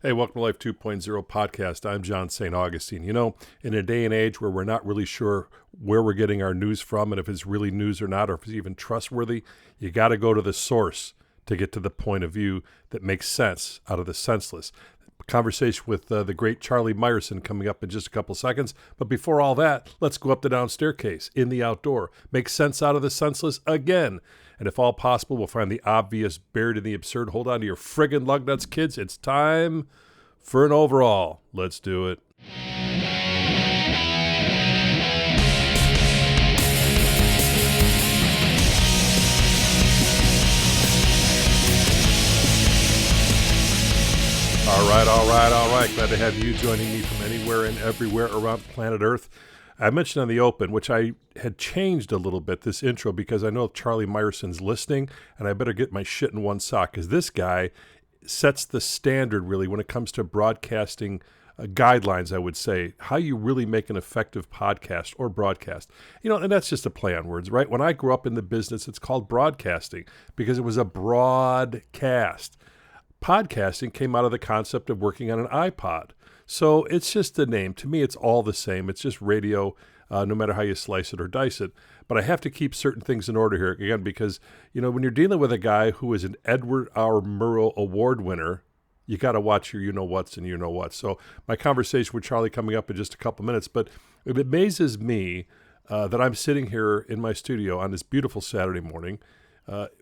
Hey, welcome to Life 2.0 podcast. I'm John St. Augustine. You know, in a day and age where we're not really sure where we're getting our news from and if it's really news or not, or if it's even trustworthy, you got to go to the source to get to the point of view that makes sense out of the senseless. Conversation with the great Charlie Meyerson coming up in just a couple seconds. But before all that, let's go up the down staircase in the outdoor. Make sense out of the senseless again. And if all possible, we'll find the obvious buried in the absurd. Hold on to your friggin' lug nuts, kids. It's time for an overall. Let's do it. All right. Glad to have you joining me from anywhere and everywhere around planet Earth. I mentioned on the open, which I had changed a little bit, this intro, because I know Charlie Meyerson's listening, and I better get my shit in one sock, because this guy sets the standard, really, when it comes to broadcasting guidelines, I would say, how you really make an effective podcast or broadcast. You know, and that's just a play on words, right? When I grew up in the business, it's called broadcasting, because it was a broadcast. Podcasting came out of the concept of working on an iPod. So it's just the name. To me, it's all the same. It's just radio, no matter how you slice it or dice it. But I have to keep certain things in order here, again, because, you know, when you're dealing with a guy who is an Edward R. Murrow Award winner, you got to watch your you-know-whats and you-know-whats. So my conversation with Charlie coming up in just a couple minutes. But it amazes me that I'm sitting here in my studio on this beautiful Saturday morning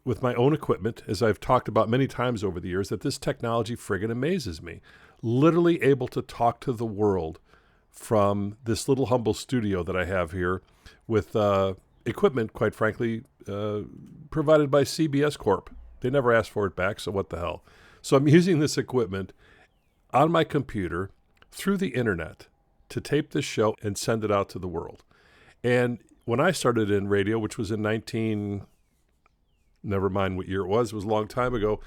with my own equipment, as I've talked about many times over the years, that this technology friggin' amazes me. Literally able to talk to the world from this little humble studio that I have here with equipment, quite frankly, provided by CBS Corp. They never asked for it back, so what the hell? So I'm using this equipment on my computer through the internet to tape this show and send it out to the world. And when I started in radio, which was in never mind what year it was a long time ago,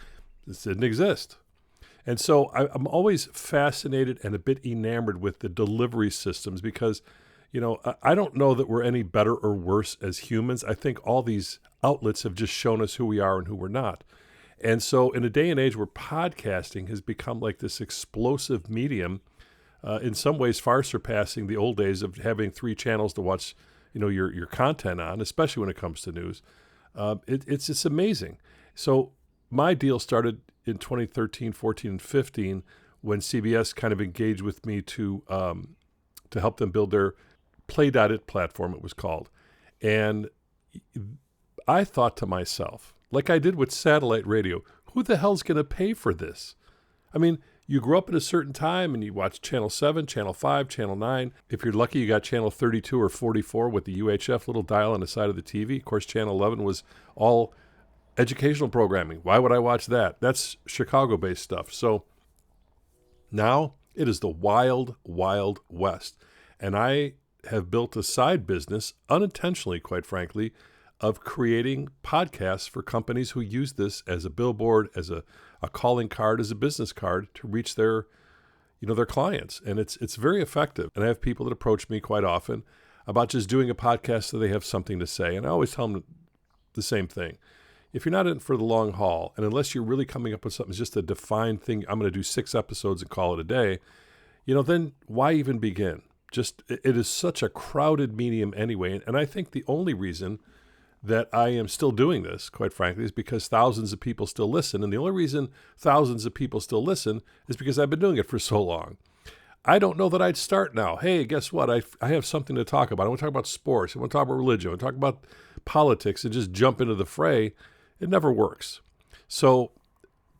this didn't exist. And so I'm always fascinated and a bit enamored with the delivery systems because, you know, I don't know that we're any better or worse as humans. I think all these outlets have just shown us who we are and who we're not. And so in a day and age where podcasting has become like this explosive medium, in some ways far surpassing the old days of having 3 channels to watch, you know, your content on, especially when it comes to news. It's just amazing. So my deal started in 2013, 14, and 15 when CBS kind of engaged with me to help them build their Play.it platform, it was called. And I thought to myself, like I did with satellite radio, who the hell's going to pay for this? I mean, you grew up at a certain time and you watch Channel 7, Channel 5, Channel 9. If you're lucky, you got Channel 32 or 44 with the UHF little dial on the side of the TV. Of course, Channel 11 was all educational programming. Why would I watch that? That's Chicago-based stuff. So now it is the wild, wild west. And I have built a side business, unintentionally, quite frankly, of creating podcasts for companies who use this as a billboard, as a calling card, as a business card to reach their clients. And it's very effective. And I have people that approach me quite often about just doing a podcast so they have something to say. And I always tell them the same thing. If you're not in for the long haul, and unless you're really coming up with something, just a defined thing, I'm going to do 6 episodes and call it a day, you know, then why even begin? Just, it is such a crowded medium anyway. And I think the only reason that I am still doing this, quite frankly, is because thousands of people still listen. And the only reason thousands of people still listen is because I've been doing it for so long. I don't know that I'd start now. Hey, guess what? I have something to talk about. I want to talk about sports. I want to talk about religion. I want to talk about politics and just jump into the fray. It never works. So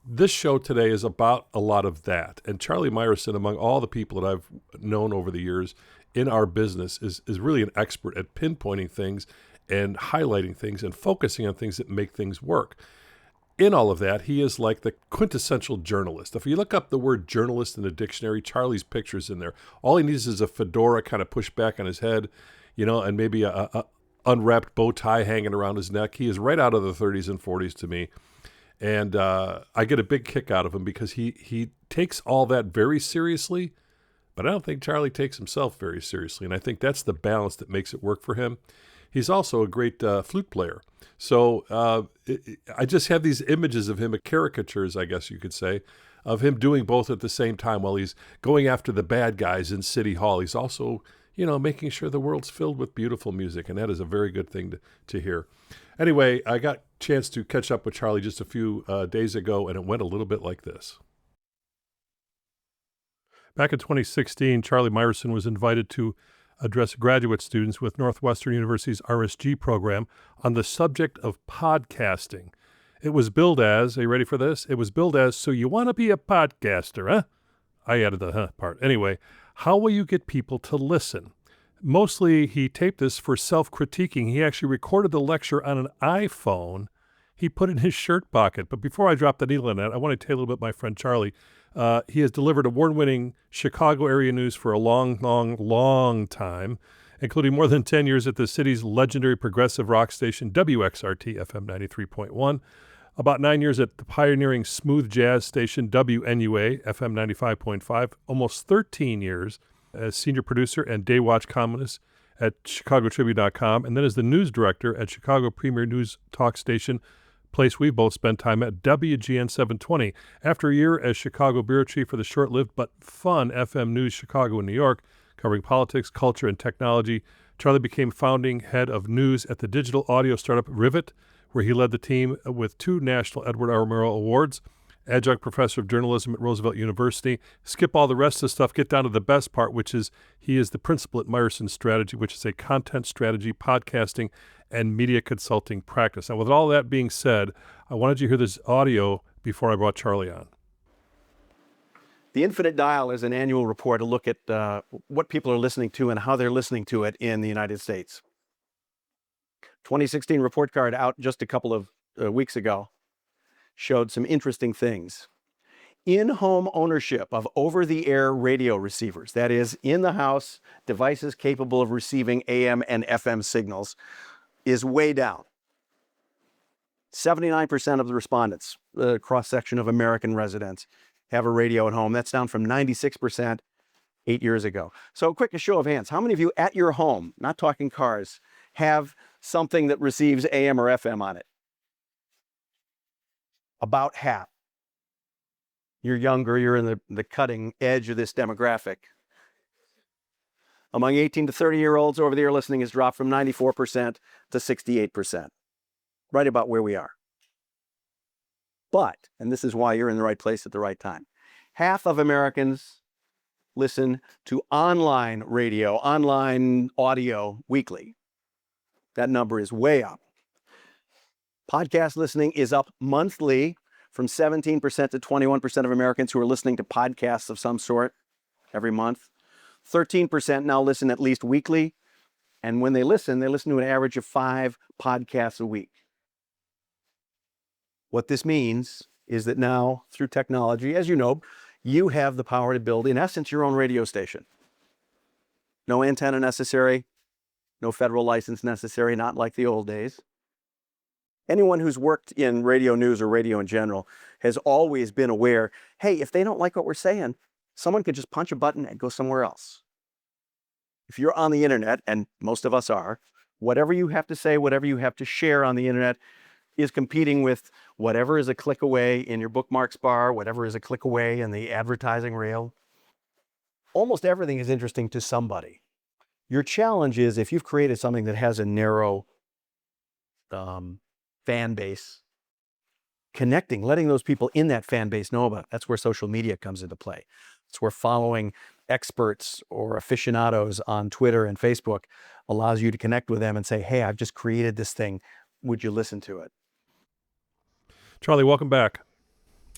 this show today is about a lot of that. And Charlie Meyerson, among all the people that I've known over the years in our business, is really an expert at pinpointing things and highlighting things and focusing on things that make things work. In all of that, he is like the quintessential journalist. If you look up the word journalist in the dictionary, Charlie's picture's in there. All he needs is a fedora kind of pushed back on his head, you know, and maybe a unwrapped bow tie hanging around his neck. He is right out of the 30s and 40s to me. And I get a big kick out of him because he takes all that very seriously, but I don't think Charlie takes himself very seriously. And I think that's the balance that makes it work for him. He's also a great flute player. So I just have these images of him, caricatures, I guess you could say, of him doing both at the same time. While he's going after the bad guys in City Hall, he's also, making sure the world's filled with beautiful music, and that is a very good thing to hear. Anyway, I got a chance to catch up with Charlie just a few days ago, and it went a little bit like this. Back in 2016, Charlie Myerson was invited to address graduate students with Northwestern University's RSG program on the subject of podcasting. It was billed as, are you ready for this? It was billed as, so you want to be a podcaster, huh? I added the huh part. Anyway, how will you get people to listen? Mostly he taped this for self-critiquing. He actually recorded the lecture on an iPhone he put in his shirt pocket. But before I drop the needle on that, I want to tell you a little bit about my friend Charlie. He has delivered award-winning Chicago area news for a long time, including more than 10 years at the city's legendary progressive rock station, WXRT FM 93.1, about 9 years at the pioneering smooth jazz station, WNUA FM 95.5, almost 13 years as senior producer and day watch columnist at ChicagoTribune.com, and then as the news director at Chicago Premier News Talk Station, place we've both spent time at, WGN 720. After a year as Chicago bureau chief for the short-lived but fun FM News Chicago and New York, covering politics, culture, and technology, Charlie became founding head of news at the digital audio startup Rivet, where he led the team with 2 national Edward R. Murrow Awards, adjunct professor of journalism at Roosevelt University. Skip all the rest of the stuff, get down to the best part, which is he is the principal at Myerson Strategy, which is a content strategy, podcasting, and media consulting practice. Now, with all that being said, I wanted you to hear this audio before I brought Charlie on. The Infinite Dial is an annual report to look at what people are listening to and how they're listening to it in the United States. 2016 report card out just a couple of weeks ago showed some interesting things. In-home ownership of over-the-air radio receivers, that is, in the house, devices capable of receiving AM and FM signals, is way down. 79% of the respondents, the cross-section of American residents, have a radio at home. That's down from 96% 8 years ago. So quick, a show of hands. How many of you at your home, not talking cars, have something that receives AM or FM on it? About half. You're younger, you're in the cutting edge of this demographic. Among 18 to 30-year-olds, over-the-air listening has dropped from 94% to 68%. Right about where we are. But, and this is why you're in the right place at the right time, half of Americans listen to online radio, online audio weekly. That number is way up. Podcast listening is up monthly from 17% to 21% of Americans who are listening to podcasts of some sort every month. 13% now listen at least weekly. And when they listen to an average of 5 podcasts a week. What this means is that now, through technology, as you know, you have the power to build, in essence, your own radio station. No antenna necessary, no federal license necessary, not like the old days. Anyone who's worked in radio news or radio in general has always been aware, hey, if they don't like what we're saying, someone could just punch a button and go somewhere else. If you're on the internet, and most of us are, whatever you have to say, whatever you have to share on the internet is competing with whatever is a click away in your bookmarks bar, whatever is a click away in the advertising rail. Almost everything is interesting to somebody. Your challenge is, if you've created something that has a narrow fan base, connecting, letting those people in that fan base know about it. That's where social media comes into play. It's where following experts or aficionados on Twitter and Facebook allows you to connect with them and say, hey, I've just created this thing. Would you listen to it? Charlie, welcome back.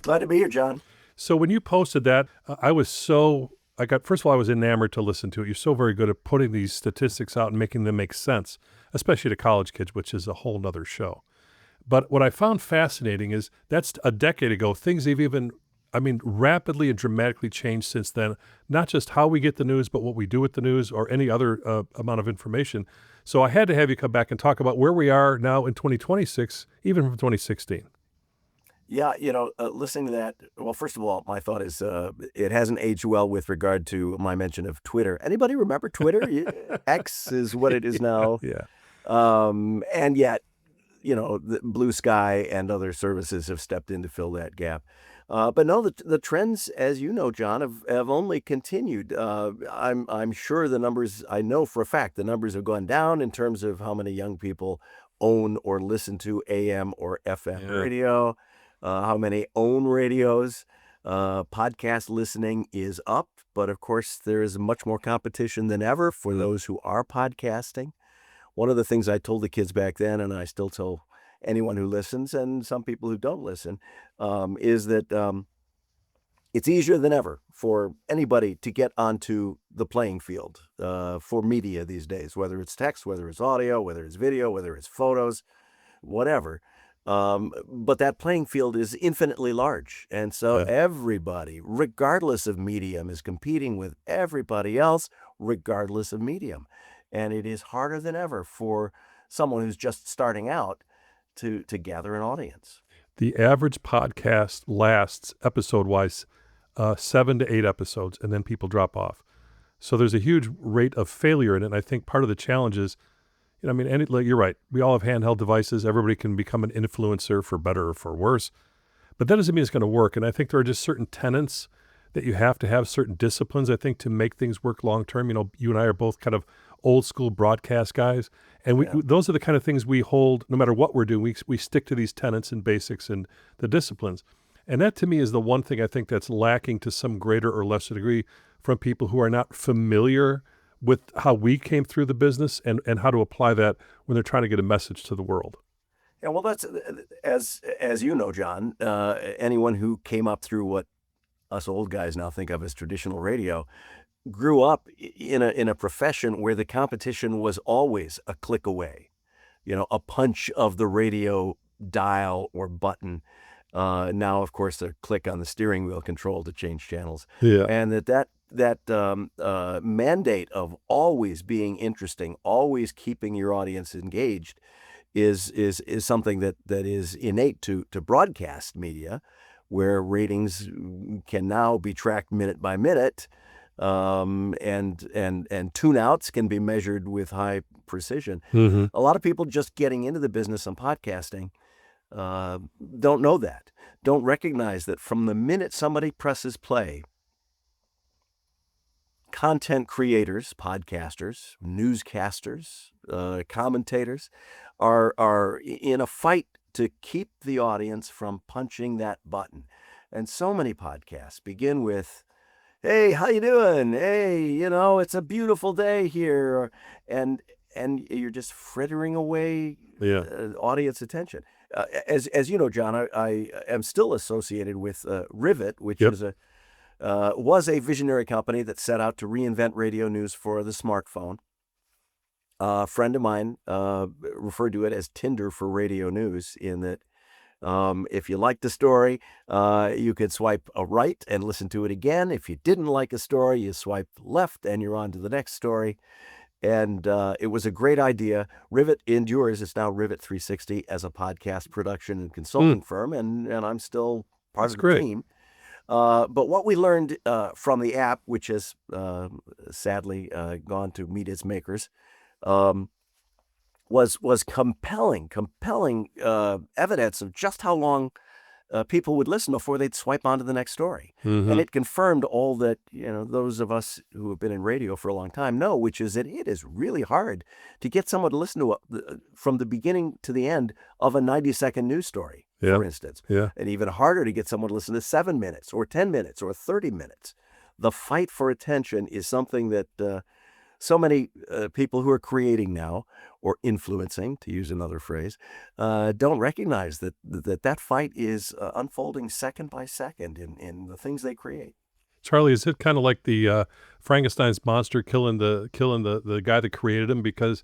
Glad to be here, John. So when you posted that, first of all, I was enamored to listen to it. You're so very good at putting these statistics out and making them make sense, especially to college kids, which is a whole nother show. But what I found fascinating is that's a decade ago. Things have rapidly and dramatically changed since then. Not just how we get the news, but what we do with the news or any other amount of information. So I had to have you come back and talk about where we are now in 2026, even from 2016. Yeah, listening to that, well, first of all, my thought is it hasn't aged well with regard to my mention of Twitter. Anybody remember Twitter? X is what it is now. Yeah. And yet, the Blue Sky and other services have stepped in to fill that gap. But no, the trends, as you know, John, have only continued. I'm sure the numbers, I know for a fact, the numbers have gone down in terms of how many young people own or listen to AM or FM Yeah. radio, how many own radios. Podcast listening is up, but of course there is much more competition than ever for those who are podcasting. One of the things I told the kids back then, and I still tell anyone who listens and some people who don't listen, is that it's easier than ever for anybody to get onto the playing field for media these days, whether it's text, whether it's audio, whether it's video, whether it's photos, whatever. But that playing field is infinitely large. And so Yeah. everybody, regardless of medium, is competing with everybody else, regardless of medium. And it is harder than ever for someone who's just starting out to gather an audience. The average podcast lasts episode-wise 7 to 8 episodes, and then people drop off. So there's a huge rate of failure in it. And I think part of the challenge is, I mean, like, you're right. We all have handheld devices. Everybody can become an influencer for better or for worse. But that doesn't mean it's going to work. And I think there are just certain tenets that you have to have, certain disciplines, I think, to make things work long term. You and I are both kind of old school broadcast guys. And those are the kind of things we hold, no matter what we're doing. We stick to these tenets and basics and the disciplines. And that, to me, is the one thing I think that's lacking to some greater or lesser degree from people who are not familiar with how we came through the business and how to apply that when they're trying to get a message to the world. Yeah, well, that's as you know, John. Anyone who came up through what us old guys now think of as traditional radio grew up in a profession where the competition was always a click away, a punch of the radio dial or button. Now, of course, a click on the steering wheel control to change channels. Yeah. And that mandate of always being interesting, always keeping your audience engaged, is something that is innate to broadcast media, where ratings can now be tracked minute by minute, and tune outs can be measured with high precision. Mm-hmm. A lot of people just getting into the business of podcasting don't know that, don't recognize that from the minute somebody presses play, content creators, podcasters, newscasters, commentators are in a fight to keep the audience from punching that button. And so many podcasts begin with, "Hey, how you doing? Hey, it's a beautiful day here," and you're just frittering away audience attention. As you know, John, I am still associated with Rivet, which was a visionary company that set out to reinvent radio news for the smartphone. A friend of mine referred to it as Tinder for radio news, in that if you liked the story, you could swipe right and listen to it again. If you didn't like a story, you swipe left and you're on to the next story. And it was a great idea. Rivet endures. It's now Rivet 360 as a podcast production and consulting firm, and I'm still part of the team. But what we learned from the app, which has sadly gone to meet its makers, was compelling evidence of just how long people would listen before they'd swipe on to the next story. Mm-hmm. And it confirmed all that those of us who have been in radio for a long time know, which is that it is really hard to get someone to listen to from the beginning to the end of a 90-second news story, for instance. Yeah. And even harder to get someone to listen to 7 minutes or 10 minutes or 30 minutes. The fight for attention is something that so many people who are creating now, or influencing, to use another phrase, don't recognize that fight is unfolding second by second in the things they create. Charlie, is it kind of like the Frankenstein's monster killing the guy that created him? Because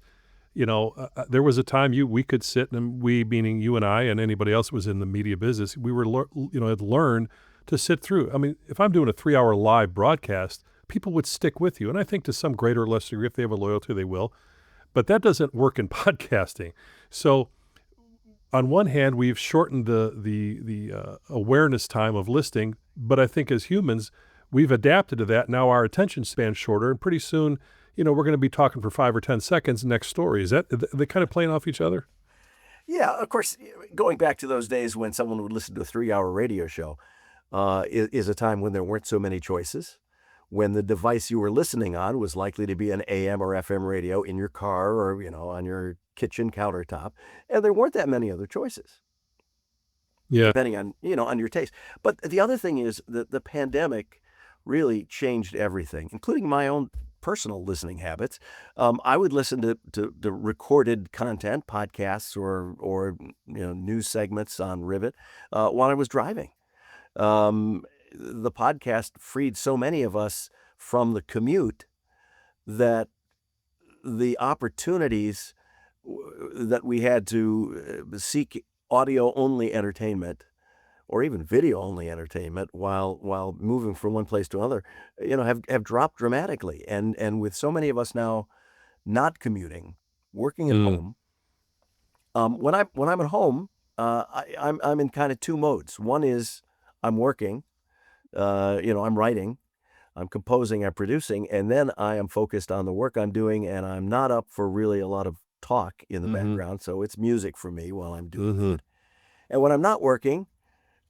there was a time we could sit, and we, meaning you and I and anybody else who was in the media business, we were had learned to sit through. I mean, if I'm doing a 3-hour live broadcast, people would stick with you. And I think to some greater or lesser degree, if they have a loyalty, they will. But that doesn't work in podcasting. So on one hand, we've shortened the awareness time of listening. But I think as humans, we've adapted to that. Now our attention span's shorter. And pretty soon, we're going to be talking for 5 or 10 seconds. Next story. Are they kind of playing off each other? Yeah, of course, going back to those days when someone would listen to a 3-hour radio show, is a time when there weren't so many choices, when the device you were listening on was likely to be an AM or FM radio in your car or, on your kitchen countertop, and there weren't that many other choices, Yeah. depending on, on your taste. But the other thing is that the pandemic really changed everything, including my own personal listening habits. I would listen to recorded content, podcasts, or news segments on Rivet while I was driving. The podcast freed so many of us from the commute that the opportunities that we had to seek audio-only entertainment or even video-only entertainment while moving from one place to another, have dropped dramatically. And with so many of us now not commuting, working at home, when I'm at home, I'm in kind of two modes. One is I'm working, I'm writing, I'm composing, I'm producing, and then I am focused on the work I'm doing, and I'm not up for really a lot of talk in the background, so it's music for me while I'm doing it. And when I'm not working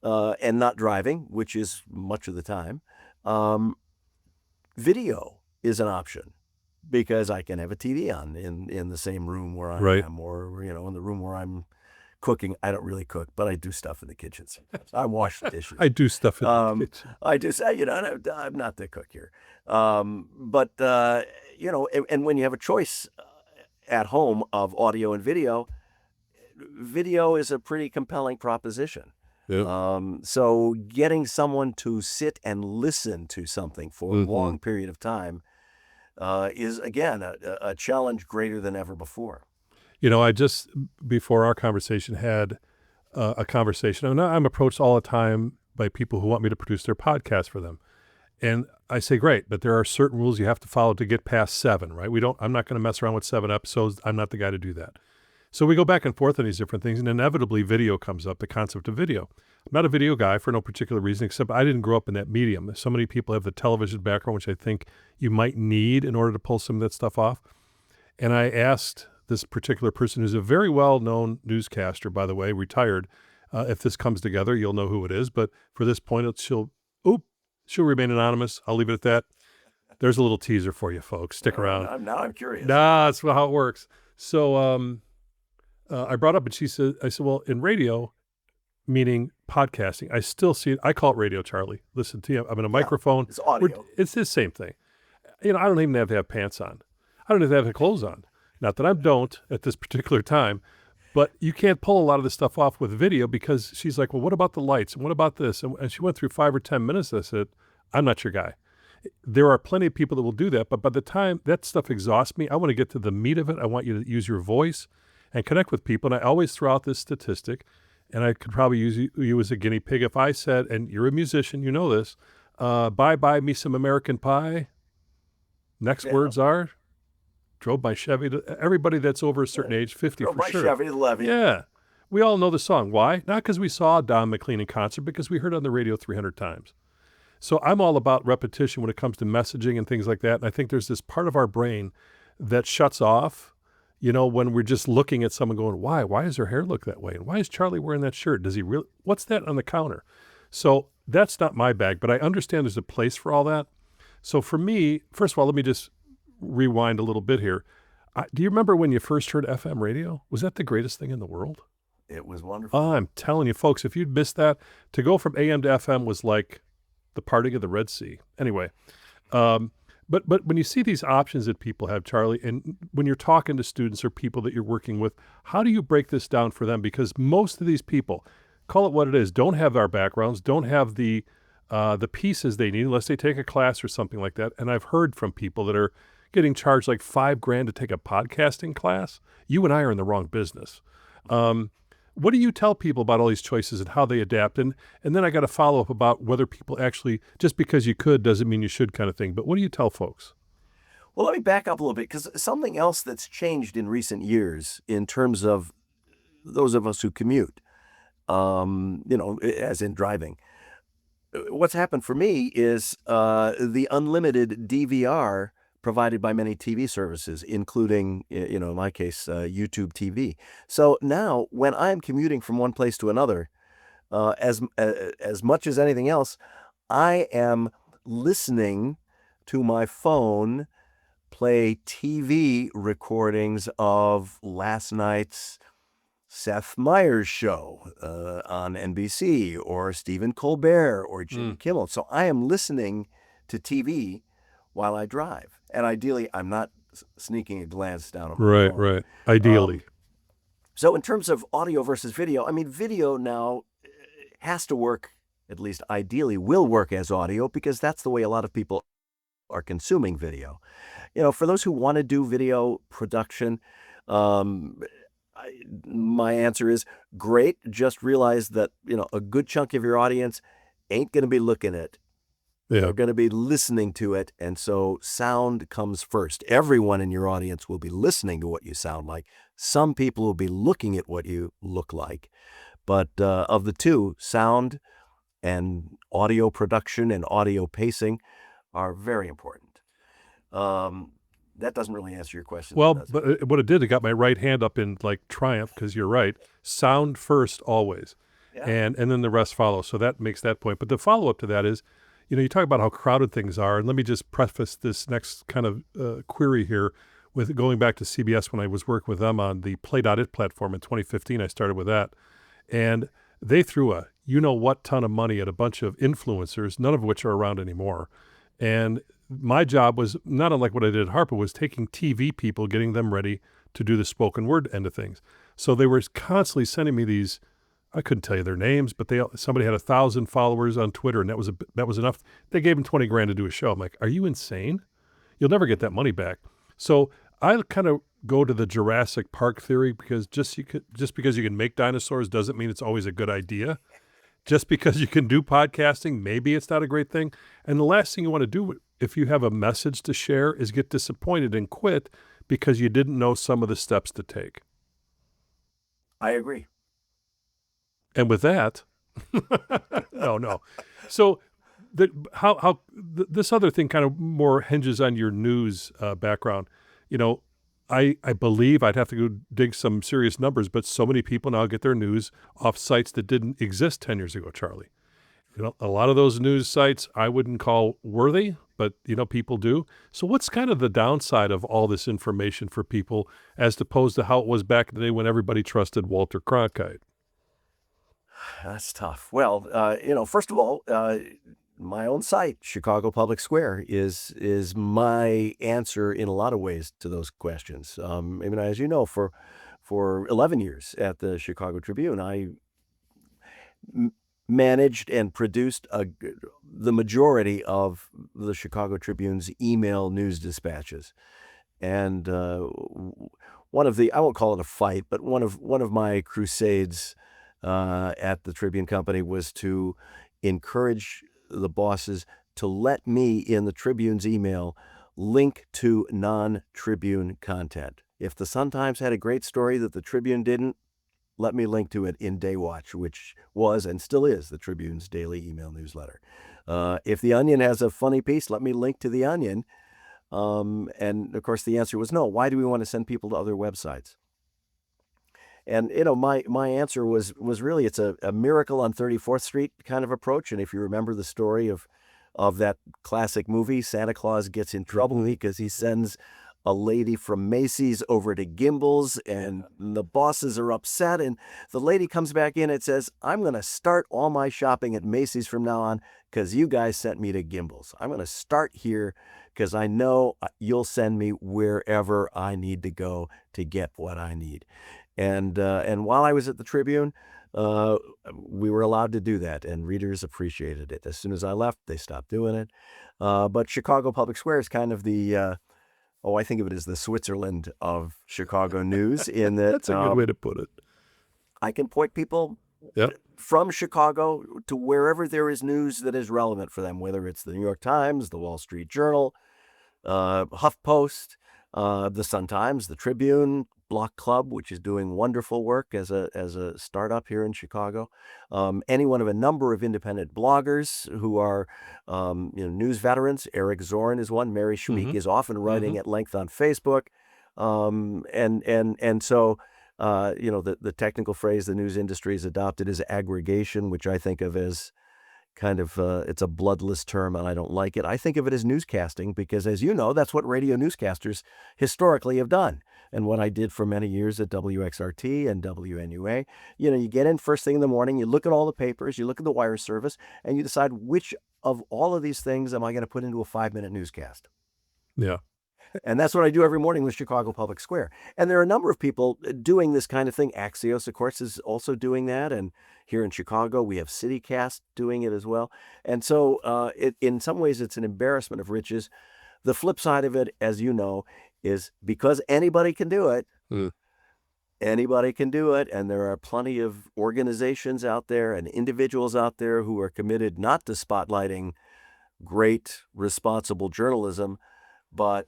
and not driving, which is much of the time, video is an option because I can have a TV on in the same room where I Right. am, or in the room where I'm cooking. I don't really cook, but I do stuff in the kitchen sometimes. I wash the dishes. I do stuff in the kitchen. I just, I'm not the cook here. But and when you have a choice at home of audio and video is a pretty compelling proposition. Yeah. So getting someone to sit and listen to something for a long period of time is, again, a challenge greater than ever before. I just, before our conversation, had a conversation. I'm approached all the time by people who want me to produce their podcast for them. And I say, great, but there are certain rules you have to follow to get past 7, right? I'm not going to mess around with 7 episodes. I'm not the guy to do that. So we go back and forth on these different things, and inevitably video comes up, the concept of video. I'm not a video guy for no particular reason, except I didn't grow up in that medium. So many people have the television background, which I think you might need in order to pull some of that stuff off. And I asked this particular person, who's a very well-known newscaster, by the way, retired. If this comes together, you'll know who it is. But for this point, she'll remain anonymous. I'll leave it at that. There's a little teaser for you, folks. Stick around. Now I'm curious. Nah, that's how it works. So I brought up, and I said, well, in radio, meaning podcasting, I still see it. I call it radio, Charlie. Listen to you. I'm in a microphone. It's audio. It's the same thing. I don't even have to have pants on. I don't even have to have clothes on. Not that I don't at this particular time, but you can't pull a lot of this stuff off with video because she's like, well, what about the lights? And what about this? And she went through 5 or 10 minutes. I said, I'm not your guy. There are plenty of people that will do that, but by the time that stuff exhausts me, I want to get to the meat of it. I want you to use your voice and connect with people. And I always throw out this statistic, and I could probably use you as a guinea pig. If I said, and you're a musician, you know this, buy me some American Pie. Next words are, drove my Chevy. Everybody that's over a certain age, 50 Drove for my sure. Chevy to Levy. Yeah. We all know the song. Why? Not because we saw Don McLean in concert, because we heard it on the radio 300 times. So I'm all about repetition when it comes to messaging and things like that. And I think there's this part of our brain that shuts off, when we're just looking at someone going, why? Why does her hair look that way? And why is Charlie wearing that shirt? Does he really? What's that on the counter? So that's not my bag, but I understand there's a place for all that. So for me, first of all, let me just rewind a little bit here. Do you remember when you first heard FM radio? Was that the greatest thing in the world? It was wonderful. I'm telling you, folks, if you'd missed that, to go from AM to FM was like the parting of the Red Sea. Anyway, but when you see these options that people have, Charlie, and when you're talking to students or people that you're working with, how do you break this down for them? Because most of these people, call it what it is, don't have our backgrounds, don't have the pieces they need unless they take a class or something like that. And I've heard from people that are getting charged like $5,000 to take a podcasting class. You and I are in the wrong business. What do you tell people about all these choices and how they adapt? And then I got to follow up about whether people actually, just because you could doesn't mean you should kind of thing. But what do you tell folks? Well, let me back up a little bit, because something else that's changed in recent years in terms of those of us who commute, as in driving. What's happened for me is the unlimited DVR provided by many TV services, including, in my case, YouTube TV. So now when I'm commuting from one place to another, as much as anything else, I am listening to my phone play TV recordings of last night's Seth Meyers show on NBC, or Stephen Colbert, or Jimmy Kimmel. So I am listening to TV while I drive, and ideally, I'm not sneaking a glance down at my phone. Right. Ideally. So in terms of audio versus video, I mean, video now has to work, at least ideally will work as audio, because that's the way a lot of people are consuming video. For those who want to do video production, my answer is great. Just realize that, a good chunk of your audience ain't going to be looking at it. Yeah. They're going to be listening to it. And so sound comes first. Everyone in your audience will be listening to what you sound like. Some people will be looking at what you look like. But of the two, sound and audio production and audio pacing are very important. That doesn't really answer your question. Well, does it? but what it did, it got my right hand up in like triumph, because you're right. Sound first always, Yeah. and then the rest follows. So that makes that point. But the follow-up to that is, you talk about how crowded things are. And let me just preface this next kind of query here with going back to CBS when I was working with them on the Play.it platform in 2015. I started with that. And they threw a you-know-what ton of money at a bunch of influencers, none of which are around anymore. And my job was, not unlike what I did at Harpo, was taking TV people, getting them ready to do the spoken word end of things. So they were constantly sending me these, I couldn't tell you their names, but somebody had 1,000 followers on Twitter, and that was enough. They gave him $20,000 to do a show. I'm like, are you insane? You'll never get that money back. So I kind of go to the Jurassic Park theory, because just because you can make dinosaurs doesn't mean it's always a good idea. Just because you can do podcasting, maybe it's not a great thing. And the last thing you want to do if you have a message to share is get disappointed and quit because you didn't know some of the steps to take. I agree. And with that, no. So this other thing kind of more hinges on your news background. I believe I'd have to go dig some serious numbers, but so many people now get their news off sites that didn't exist 10 years ago, Charlie. A lot of those news sites I wouldn't call worthy, but, people do. So what's kind of the downside of all this information for people as opposed to how it was back in the day when everybody trusted Walter Cronkite? That's tough. Well, first of all, my own site, Chicago Public Square, is my answer in a lot of ways to those questions. As you know, for 11 years at the Chicago Tribune, I managed and produced the majority of the Chicago Tribune's email news dispatches. And one of the, I won't call it a fight, but one of my crusades at the Tribune Company was to encourage the bosses to let me, in the Tribune's email, link to non-Tribune content. If the Sun-Times had a great story that the Tribune didn't, let me link to it in Daywatch, which was and still is the Tribune's daily email newsletter. If the Onion has a funny piece, let me link to the Onion. And of course, the answer was no. Why do we want to send people to other websites? And, my answer was really, it's a Miracle on 34th Street kind of approach. And if you remember the story of that classic movie, Santa Claus gets in trouble because he sends a lady from Macy's over to Gimbel's, and the bosses are upset. And the lady comes back in and says, I'm going to start all my shopping at Macy's from now on because you guys sent me to Gimbel's. I'm going to start here because I know you'll send me wherever I need to go to get what I need. And while I was at the Tribune, we were allowed to do that, and readers appreciated it. As soon as I left, they stopped doing it. But Chicago Public Square is kind of the, I think of it as the Switzerland of Chicago news, in that That's a good way to put it. I can point people Yep. from Chicago to wherever there is news that is relevant for them, whether it's the New York Times, the Wall Street Journal, HuffPost, the Sun-Times, the Tribune, Block Club, which is doing wonderful work as a startup here in Chicago. Any one of a number of independent bloggers who are news veterans. Eric Zorn is one. Mary Schmeek is often writing at length on Facebook. And so The technical phrase the news industry has adopted is aggregation, which I think of as kind of, it's a bloodless term and I don't like it. I think of it as newscasting because, as you know, that's what radio newscasters historically have done. And what I did for many years at WXRT and WNUA, you get in first thing in the morning, you look at all the papers, you look at the wire service, and you decide which of all of these things am I going to put into a 5-minute newscast. Yeah. And that's what I do every morning with Chicago Public Square. And there are a number of people doing this kind of thing. Axios, of course, is also doing that. And here in Chicago, we have CityCast doing it as well. And so in some ways, it's an embarrassment of riches. The flip side of it, as you know, is because anybody can do it. Anybody can do it. And there are plenty of organizations out there and individuals out there who are committed not to spotlighting great, responsible journalism, but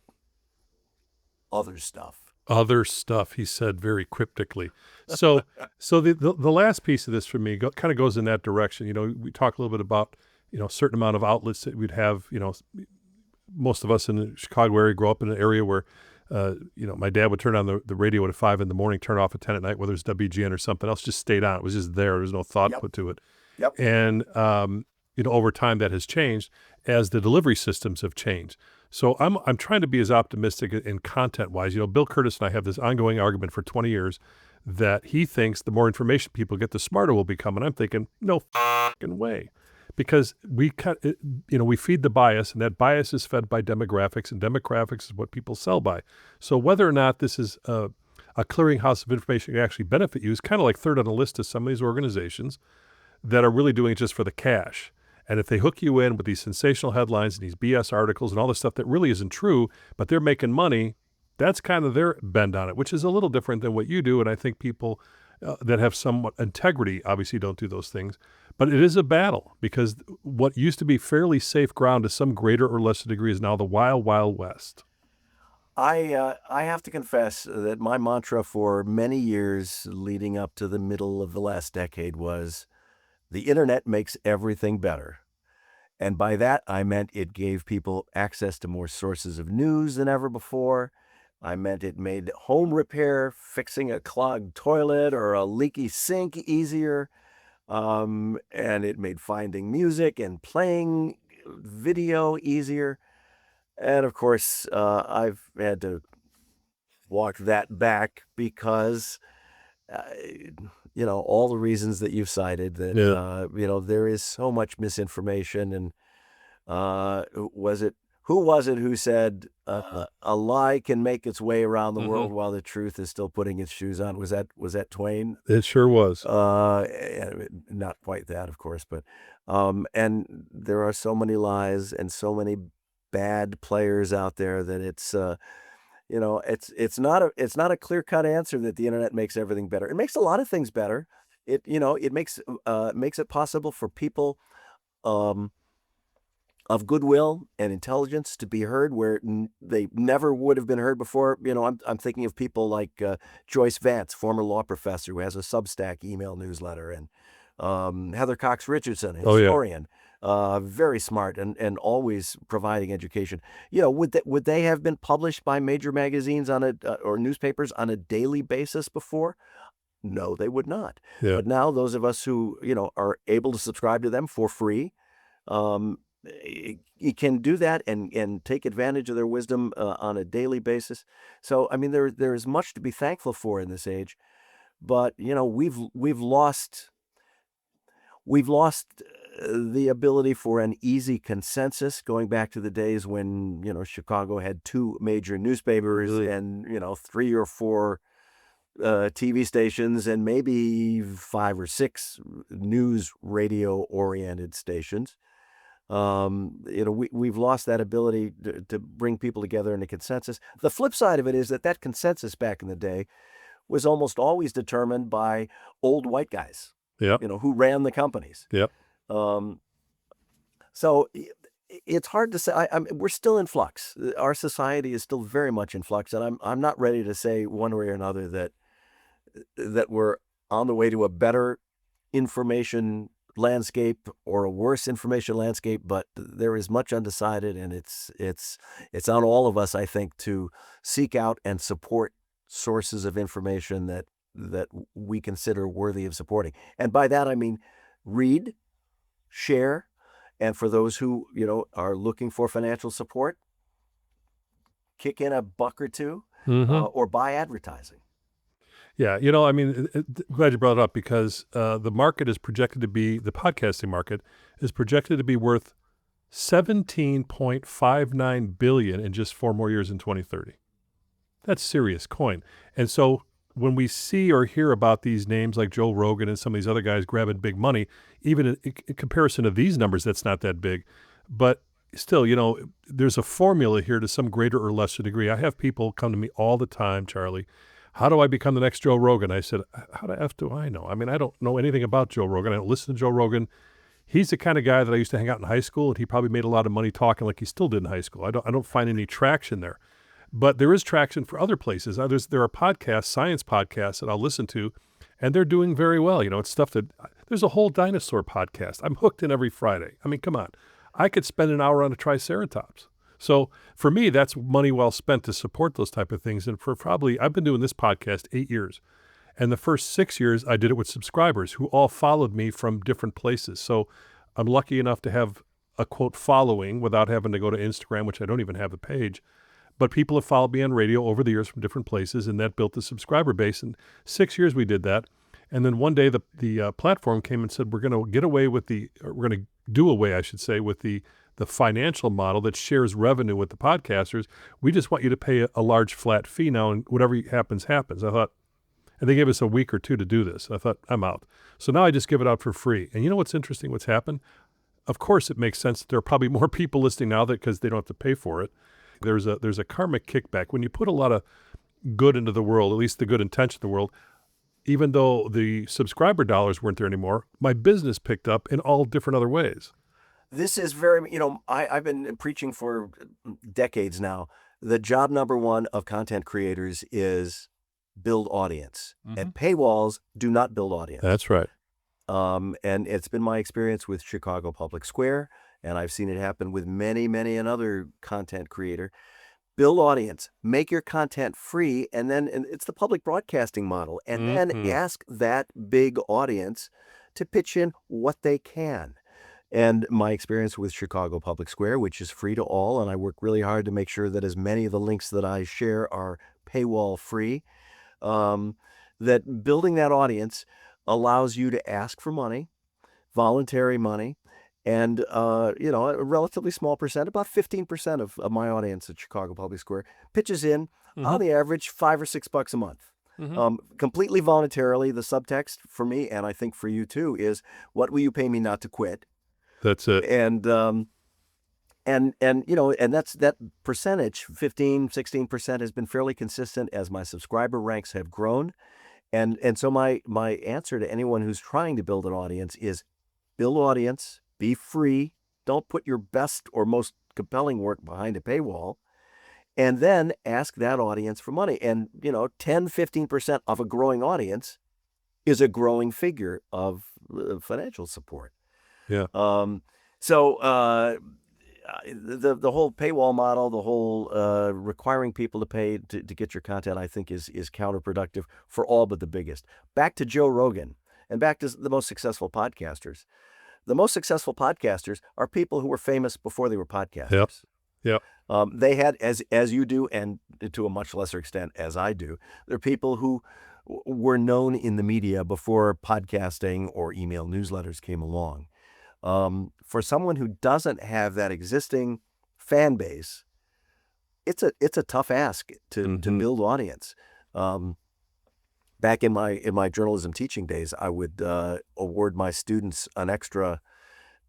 other stuff, he said very cryptically. So the last piece of this for me kind of goes in that direction. We talk a little bit about, a certain amount of outlets that we'd have. Most of us in the Chicago area grow up in an area where, my dad would turn on the radio at 5 a.m, turn it off at 10 at night, whether it's WGN or something else, just stayed on. It was just there. There was no thought put to it. Yep. And, over time that has changed as the delivery systems have changed. So I'm trying to be as optimistic in content-wise. Bill Curtis and I have this ongoing argument for 20 years that he thinks the more information people get, the smarter we'll become. And I'm thinking, no fucking way. Because we feed the bias, and that bias is fed by demographics, and demographics is what people sell by. So whether or not this is a clearinghouse of information that actually benefit you is kind of like third on the list of some of these organizations that are really doing it just for the cash. And if they hook you in with these sensational headlines and these BS articles and all this stuff that really isn't true, but they're making money, that's kind of their bend on it, which is a little different than what you do. And I think people that have somewhat integrity obviously don't do those things. But it is a battle because what used to be fairly safe ground to some greater or lesser degree is now the wild, wild west. I have to confess that my mantra for many years leading up to the middle of the last decade was, the internet makes everything better. And by that, I meant it gave people access to more sources of news than ever before. I meant it made home repair, fixing a clogged toilet or a leaky sink easier. And it made finding music and playing video easier. And of course, I've had to walk that back because all the reasons that you've cited that, there is so much misinformation. And who was it who said a lie can make its way around the world while the truth is still putting its shoes on? Was that Twain? It sure was. Not quite that, of course, but and there are so many lies and so many bad players out there that it's not a clear-cut answer that the internet makes everything better. It makes a lot of things better. It makes it possible for people of goodwill and intelligence to be heard where they never would have been heard before. I'm thinking of people like Joyce Vance, former law professor who has a Substack email newsletter, and Heather Cox Richardson, historian. Very smart and always providing education. Would they have been published by major magazines or newspapers on a daily basis before? No, they would not. Yeah. But now those of us who are able to subscribe to them for free, you can do that and take advantage of their wisdom on a daily basis. So I mean, there is much to be thankful for in this age, but we've lost the ability for an easy consensus, going back to the days when, Chicago had 2 major newspapers and, 3 or 4 TV stations and maybe 5 or 6 news radio-oriented stations. We've lost that ability to bring people together in a consensus. The flip side of it is that consensus back in the day was almost always determined by old white guys. Yep. Who ran the companies. Yep. So it's hard to say. We're still in flux. Our society is still very much in flux, and I'm not ready to say one way or another that we're on the way to a better information landscape or a worse information landscape. But there is much undecided, and it's on all of us, I think, to seek out and support sources of information that that we consider worthy of supporting. And by that I mean read, share, and for those who, are looking for financial support, kick in a buck or two, or buy advertising. Yeah, I mean, glad you brought it up because the market is projected to be, the podcasting market is projected to be worth $17.59 billion in just 4 more years in 2030. That's serious coin. And so when we see or hear about these names like Joe Rogan and some of these other guys grabbing big money, even in comparison to these numbers, that's not that big. But still, there's a formula here to some greater or lesser degree. I have people come to me all the time, Charlie. How do I become the next Joe Rogan? I said, how the F do I know? I mean, I don't know anything about Joe Rogan. I don't listen to Joe Rogan. He's the kind of guy that I used to hang out in high school, and he probably made a lot of money talking like he still did in high school. I don't find any traction there. But there is traction for other places. There are podcasts, science podcasts that I'll listen to, and they're doing very well. It's stuff that, there's a whole dinosaur podcast. I'm hooked in every Friday. I mean, come on. I could spend an hour on a Triceratops. So for me, that's money well spent to support those type of things. And I've been doing this podcast 8 years. And the first 6 years, I did it with subscribers who all followed me from different places. So I'm lucky enough to have a quote following without having to go to Instagram, which I don't even have a page. But people have followed me on radio over the years from different places, and that built the subscriber base. And 6 years we did that. And then one day the platform came and said, we're going to do away, I should say, with the financial model that shares revenue with the podcasters. We just want you to pay a large flat fee now, and whatever happens, happens. I thought, and they gave us a week or two to do this. I thought, I'm out. So now I just give it out for free. And you know what's interesting, what's happened? Of course, it makes sense that there are probably more people listening now because they don't have to pay for it. There's a karmic kickback. When you put a lot of good into the world, at least the good intention of the world, even though the subscriber dollars weren't there anymore, my business picked up in all different other ways. This is very, I've been preaching for decades now. The job number one of content creators is build audience. And paywalls do not build audience. That's right. And it's been my experience with Chicago Public Square, and I've seen it happen with many, many another content creator. Build audience, make your content free, and it's the public broadcasting model. And then ask that big audience to pitch in what they can. And my experience with Chicago Public Square, which is free to all, and I work really hard to make sure that as many of the links that I share are paywall free, that building that audience allows you to ask for money, voluntary money, and a relatively small percent, about 15% of my audience at Chicago Public Square pitches in on the average $5 or $6 a month. Completely voluntarily. The subtext for me, and I think for you too, is what will you pay me not to quit? That's it. And that's that percentage, 15-16% has been fairly consistent as my subscriber ranks have grown. And so my answer to anyone who's trying to build an audience is build audience, be free, don't put your best or most compelling work behind a paywall, and then ask that audience for money. And 10-15% of a growing audience is a growing figure of financial support. Yeah. So the whole paywall model, the whole requiring people to pay to get your content, I think is counterproductive for all but the biggest. Back to Joe Rogan and back to the most successful podcasters. The most successful podcasters are people who were famous before they were podcasters. Yep. They had, as you do, and to a much lesser extent as I do, they're people who were known in the media before podcasting or email newsletters came along. For someone who doesn't have that existing fan base, it's a tough ask to build audience. Back in my journalism teaching days, I would award my students an extra,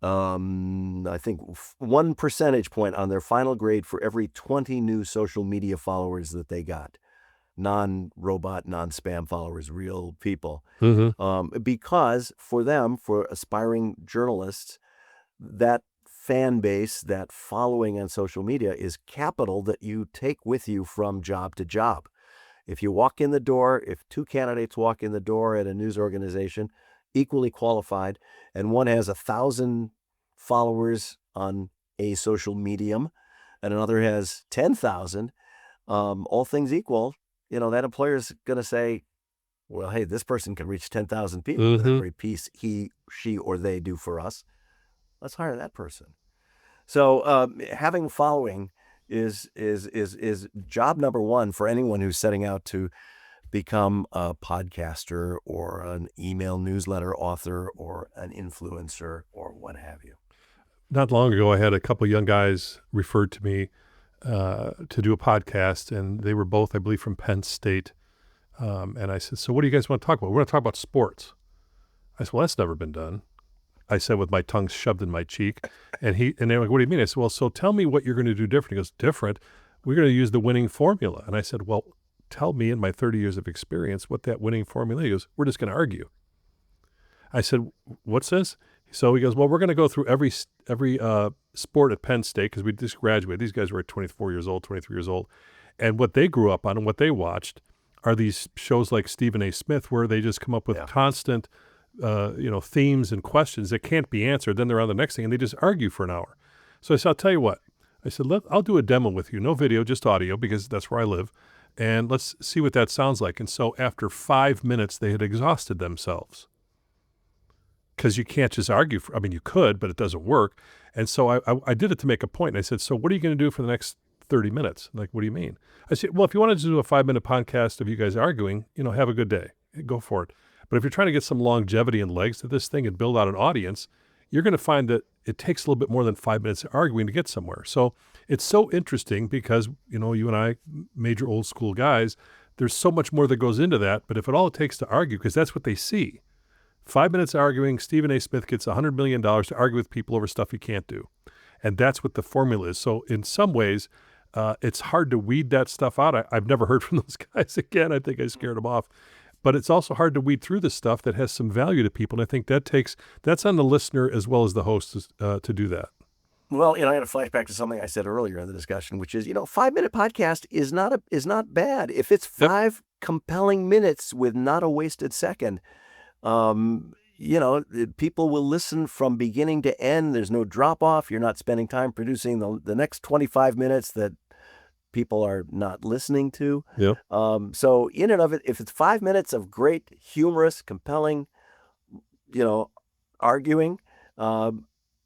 I think 1 percentage point on their final grade for every 20 new social media followers that they got. Non-robot, non-spam followers, real people. Because for them, for aspiring journalists, that fan base, that following on social media is capital that you take with you from job to job. If you walk in the door, if 2 candidates walk in the door at a news organization, equally qualified, and one has 1,000 followers on a social medium, and another has 10,000, all things equal, that employer is going to say, well, hey, this person can reach 10,000 people with Mhm. every piece he, she, or they do for us. Let's hire that person. So having a following is job number one for anyone who's setting out to become a podcaster or an email newsletter author or an influencer or what have you. Not long ago, I had a couple young guys referred to me to do a podcast, and they were both, I believe, from Penn State. And I said, "So what do you guys want to talk about?" "We're going to talk about sports." I said, "Well, that's never been done." I said with my tongue shoved in my cheek. And they're like, "What do you mean?" I said, "Well, so tell me what you're going to do different." He goes, "Different? We're going to use the winning formula." And I said, "Well, tell me in my 30 years of experience what that winning formula is." He goes, "We're just going to argue." I said, "What's this?" So he goes, "Well, we're going to go through every sport at Penn State because we just graduated. These guys were 24 years old, 23 years old. And what they grew up on and what they watched are these shows like Stephen A. Smith where they just come up with constant themes and questions that can't be answered. Then they're on the next thing and they just argue for an hour. So I said, "I'll tell you what." I said, "I'll do a demo with you. No video, just audio because that's where I live. And let's see what that sounds like." And so after 5 minutes, they had exhausted themselves. Because you can't just argue you could, but it doesn't work. And so I did it to make a point. And I said, "So what are you going to do for the next 30 minutes? Like, what do you mean? I said, "Well, if you wanted to do a 5-minute podcast of you guys arguing, have a good day. Go for it. But if you're trying to get some longevity and legs to this thing and build out an audience, you're going to find that it takes a little bit more than 5 minutes of arguing to get somewhere." So it's so interesting because, you and I, major old school guys, there's so much more that goes into that. But if it all takes to argue, because that's what they see. 5 minutes arguing, Stephen A. Smith gets $100 million to argue with people over stuff he can't do. And that's what the formula is. So in some ways, it's hard to weed that stuff out. I've never heard from those guys again. I think I scared them off. But it's also hard to weed through the stuff that has some value to people. And I think that's on the listener as well as the host to do that. Well, I had a flashback to something I said earlier in the discussion, which is, 5-minute podcast is not bad. If it's 5 compelling minutes with not a wasted second, people will listen from beginning to end. There's no drop off. You're not spending time producing the next 25 minutes that people are not listening to. Yeah. So in and of it, if it's 5 minutes of great, humorous, compelling, arguing,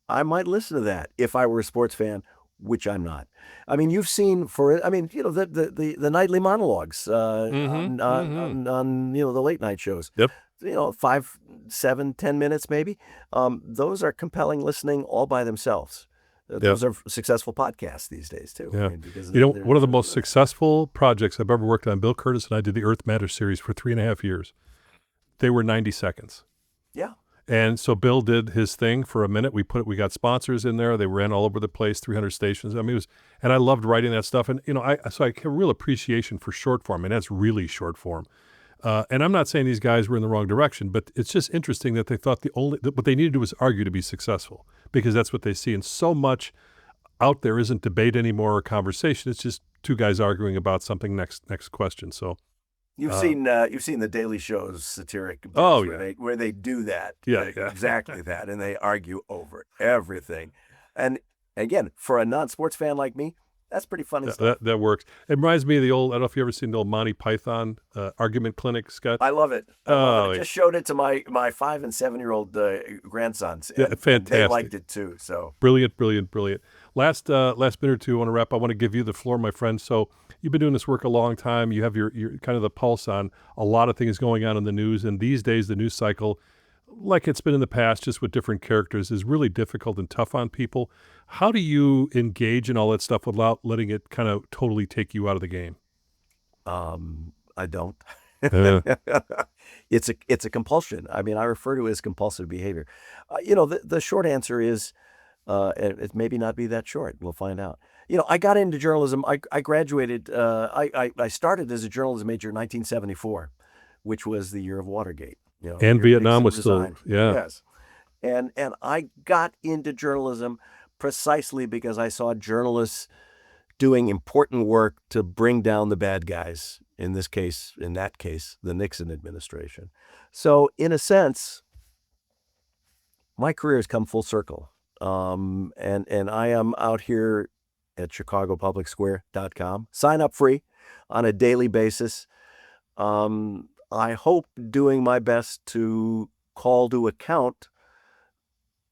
I might listen to that if I were a sports fan, which I'm not. I mean, you've seen the nightly monologues on the late night shows. Yep. 5, 7, 10 minutes maybe. Those are compelling listening all by themselves. Those are successful podcasts these days too. Yeah. Because one of the most successful projects I've ever worked on, Bill Curtis and I did the Earth Matters series for 3.5 years. They were 90 seconds. Yeah. And so Bill did his thing for a minute. We got sponsors in there. They ran all over the place, 300 stations. I mean, and I loved writing that stuff. And, I have a real appreciation for short form, and that's really short form. And I'm not saying these guys were in the wrong direction, but it's just interesting that they thought what they needed to do was argue to be successful because that's what they see. And so much out there isn't debate anymore or conversation. It's just two guys arguing about something. Next question. So you've seen the Daily Show's satiric bits where they do that. Exactly that. And they argue over everything. And again, for a non-sports fan like me, that's pretty funny stuff. That works. It reminds me of the old, I don't know if you ever seen the old Monty Python argument clinic sketch. I love it. I just showed it to my 5 and 7-year-old grandsons. Yeah, fantastic. They liked it too. So brilliant. Last minute or two, I want to wrap. I want to give you the floor, my friend. So you've been doing this work a long time. You have your kind of the pulse on a lot of things going on in the news. And these days, the news cycle, like it's been in the past, just with different characters, is really difficult and tough on people. How do you engage in all that stuff without letting it kind of totally take you out of the game? I don't. Yeah. It's a compulsion. I mean, I refer to it as compulsive behavior. The short answer is, it maybe not be that short. We'll find out. I got into journalism. I graduated. I started as a journalism major in 1974, which was the year of Watergate. And Vietnam was still, yes. And I got into journalism precisely because I saw journalists doing important work to bring down the bad guys. In that case, the Nixon administration. So in a sense, my career has come full circle. And I am out here at ChicagoPublicSquare.com. Sign up free on a daily basis. I hope, doing my best to call to account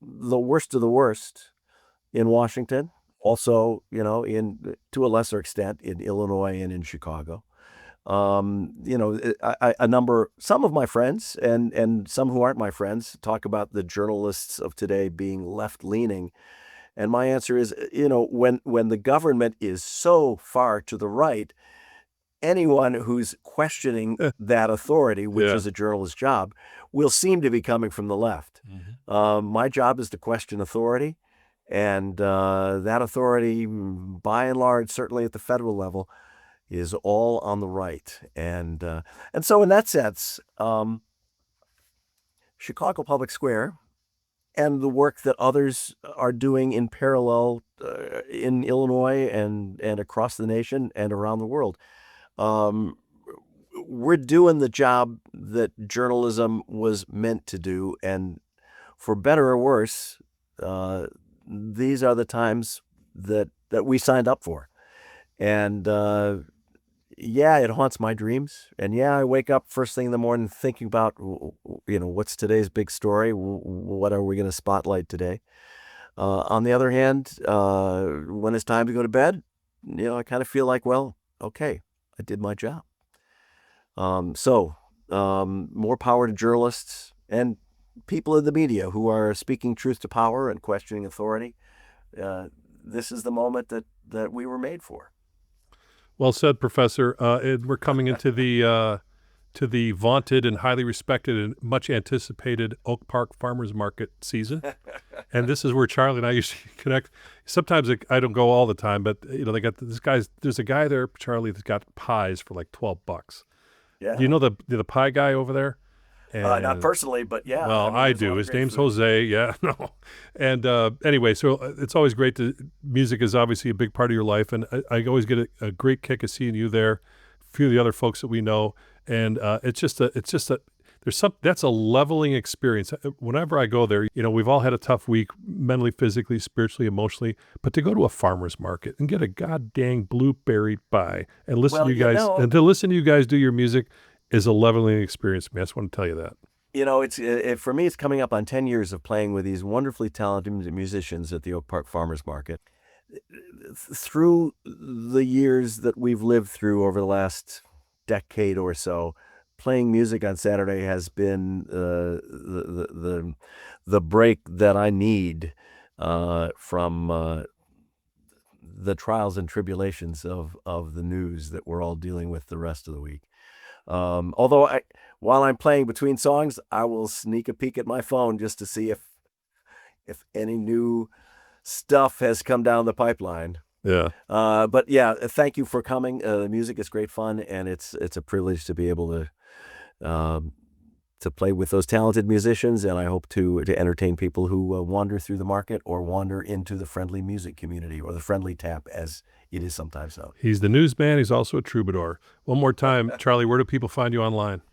the worst of the worst in Washington, also, to a lesser extent in Illinois and in Chicago. Some of my friends and some who aren't my friends talk about the journalists of today being left-leaning. And my answer is, when the government is so far to the right, anyone who's questioning that authority, which Yeah. is a journalist's job, will seem to be coming from the left. My job is to question authority, and that authority, by and large, certainly at the federal level, is all on the right. And so in that sense, Chicago Public Square and the work that others are doing in parallel in Illinois and across the nation and around the world, we're doing the job that journalism was meant to do. And for better or worse, these are the times that we signed up for. And yeah, it haunts my dreams. And yeah, I wake up first thing in the morning thinking about, what's today's big story? What are we going to spotlight today? On the other hand, when it's time to go to bed, I kind of feel like, well, okay, I did my job. So more power to journalists and people in the media who are speaking truth to power and questioning authority. This is the moment that we were made for. Well said, Professor. We're coming into the vaunted and highly respected and much anticipated Oak Park Farmers Market season, and this is where Charlie and I usually connect. Sometimes I don't go all the time, but they got this guy's. There's a guy there, Charlie, that's got pies for like $12. Yeah. Do you know the pie guy over there? Not personally, but yeah. Well, I I mean, there's a lot do. of His great name's food. Jose. Yeah, no. And anyway, so it's always great music is obviously a big part of your life. And I always get a great kick of seeing you there, a few of the other folks that we know. And that's a leveling experience. Whenever I go there, we've all had a tough week, mentally, physically, spiritually, emotionally, but to go to a farmer's market and get a goddamn blueberry pie and listen to you guys, and to listen to you guys do your music is a leveling experience for me. I just want to tell you that. It's for me, it's coming up on 10 years of playing with these wonderfully talented musicians at the Oak Park Farmers Market. Through the years that we've lived through over the last decade or so, playing music on Saturday has been the break that I need from the trials and tribulations of the news that we're all dealing with the rest of the week. Although while I'm playing between songs, I will sneak a peek at my phone just to see if any new stuff has come down the pipeline. Yeah. But yeah, thank you for coming. The music is great fun, and it's a privilege to be able to play with those talented musicians, and I hope to entertain people who wander through the market or wander into the friendly music community, or the friendly tap, as it is sometimes known. He's the newsman. He's also a troubadour. One more time, Charlie, where do people find you online?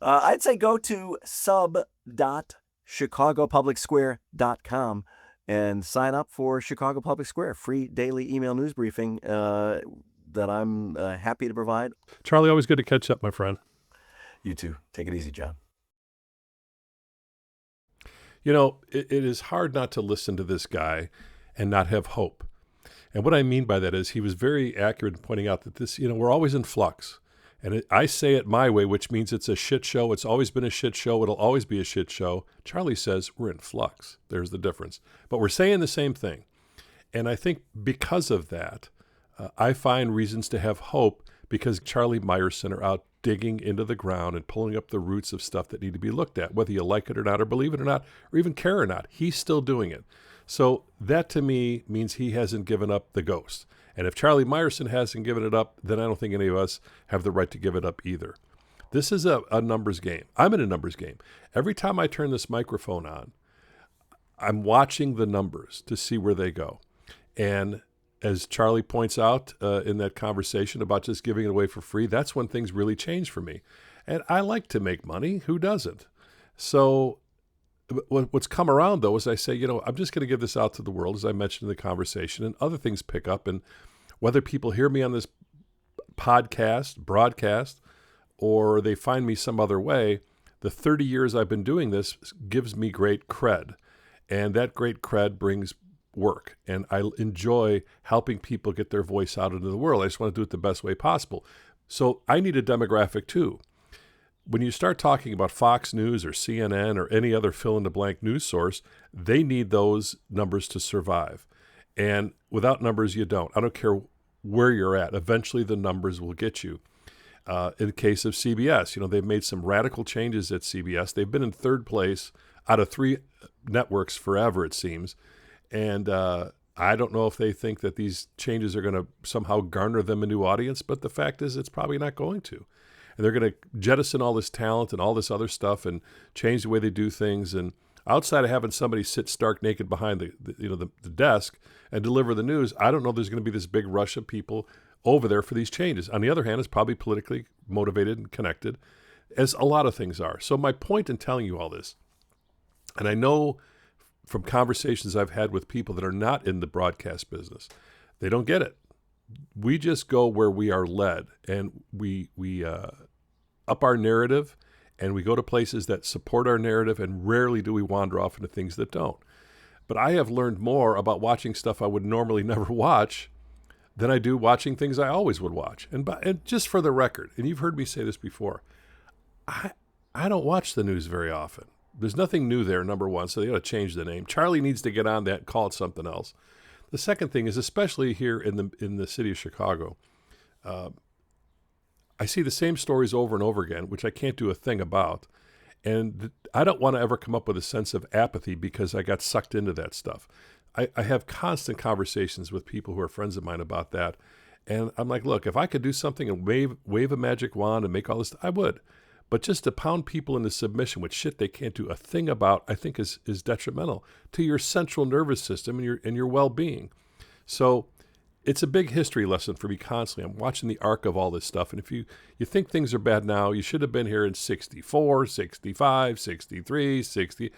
I'd say go to sub.chicagopublicsquare.com and sign up for Chicago Public Square, free daily email news briefing that I'm happy to provide. Charlie, always good to catch up, my friend. You too. Take it easy, John. It is hard not to listen to this guy and not have hope. And what I mean by that is he was very accurate in pointing out that this, we're always in flux. And I say it my way, which means it's a shit show. It's always been a shit show. It'll always be a shit show. Charlie says we're in flux. There's the difference. But we're saying the same thing. And I think because of that, I find reasons to have hope, because Charlie Meyerson are out digging into the ground and pulling up the roots of stuff that need to be looked at, whether you like it or not, or believe it or not, or even care or not. He's still doing it. So that to me means he hasn't given up the ghost. And if Charlie Meyerson hasn't given it up, then I don't think any of us have the right to give it up either. This is a numbers game. I'm in a numbers game. Every time I turn this microphone on, I'm watching the numbers to see where they go. And as Charlie points out in that conversation about just giving it away for free, that's when things really change for me. And I like to make money. Who doesn't? So what's come around, though, is I say, I'm just going to give this out to the world, as I mentioned in the conversation, and other things pick up. And whether people hear me on this podcast, broadcast, or they find me some other way, the 30 years I've been doing this gives me great cred. And that great cred brings work. And I enjoy helping people get their voice out into the world. I just want to do it the best way possible. So I need a demographic too. When you start talking about Fox News or CNN or any other fill-in-the-blank news source, they need those numbers to survive. And without numbers, you don't. I don't care where you're at. Eventually, the numbers will get you. In the case of CBS, they've made some radical changes at CBS. They've been in third place out of 3 networks forever, it seems. And I don't know if they think that these changes are going to somehow garner them a new audience, but the fact is it's probably not going to. And they're going to jettison all this talent and all this other stuff and change the way they do things. And outside of having somebody sit stark naked behind the desk and deliver the news, I don't know there's going to be this big rush of people over there for these changes. On the other hand, it's probably politically motivated and connected, as a lot of things are. So my point in telling you all this, and I know from conversations I've had with people that are not in the broadcast business, they don't get it. We just go where we are led, and we up our narrative, and we go to places that support our narrative, and rarely do we wander off into things that don't. But I have learned more about watching stuff I would normally never watch than I do watching things I always would watch. And just for the record, and you've heard me say this before, I don't watch the news very often. There's nothing new there, number one, so they got to change the name. Charlie needs to get on that and call it something else. The second thing is, especially here in the city of Chicago, I see the same stories over and over again, which I can't do a thing about. And I don't want to ever come up with a sense of apathy because I got sucked into that stuff. I have constant conversations with people who are friends of mine about that. And I'm like, look, if I could do something and wave a magic wand and make all this, I would. But just to pound people into submission with shit they can't do a thing about, I think is detrimental to your central nervous system and your well-being. So it's a big history lesson for me constantly. I'm watching the arc of all this stuff. And if you think things are bad now, you should have been here in 64, 65, 63, 60.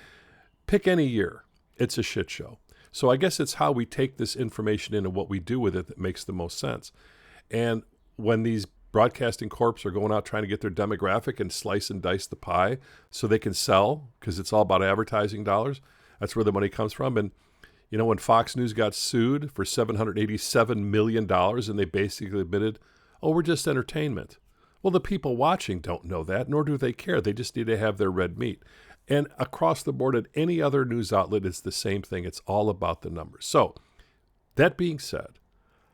Pick any year. It's a shit show. So I guess it's how we take this information in and what we do with it that makes the most sense. And when these broadcasting corps are going out trying to get their demographic and slice and dice the pie so they can sell, because it's all about advertising dollars, that's where the money comes from. And when Fox News got sued for $787 million and they basically admitted, we're just entertainment. Well, the people watching don't know that, nor do they care. They just need to have their red meat. And across the board at any other news outlet, it's the same thing. It's all about the numbers. So that being said,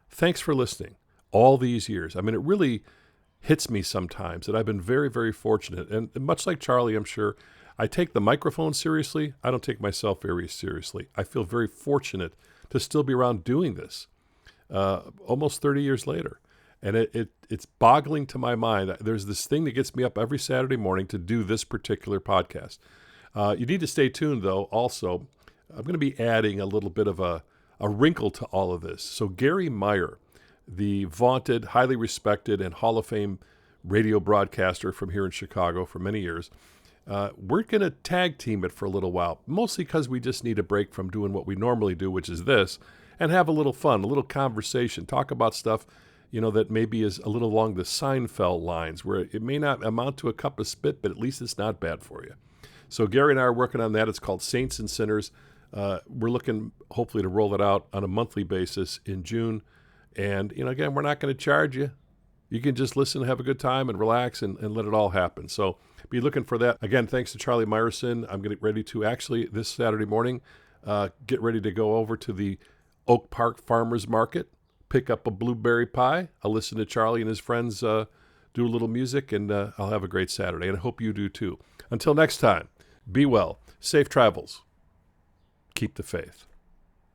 thanks for listening all these years. I mean, it really hits me sometimes that I've been very, very fortunate. And much like Charlie, I'm sure, I take the microphone seriously. I don't take myself very seriously. I feel very fortunate to still be around doing this almost 30 years later. And it's boggling to my mind. There's this thing that gets me up every Saturday morning to do this particular podcast. You need to stay tuned, though. Also, I'm going to be adding a little bit of a wrinkle to all of this. So Gary Meyer, the vaunted, highly respected, and Hall of Fame radio broadcaster from here in Chicago for many years, we're going to tag team it for a little while, mostly because we just need a break from doing what we normally do, which is this, and have a little fun, a little conversation, talk about stuff that maybe is a little along the Seinfeld lines, where it may not amount to a cup of spit, but at least it's not bad for you. So Gary and I are working on that. It's called Saints and Sinners. We're looking, hopefully, to roll it out on a monthly basis in June. And, again, we're not going to charge you. You can just listen, have a good time, and relax and let it all happen. So be looking for that. Again, thanks to Charlie Meyerson. I'm getting ready to actually, this Saturday morning, get ready to go over to the Oak Park Farmers Market, pick up a blueberry pie. I'll listen to Charlie and his friends do a little music, and I'll have a great Saturday. And I hope you do too. Until next time, be well, safe travels, keep the faith.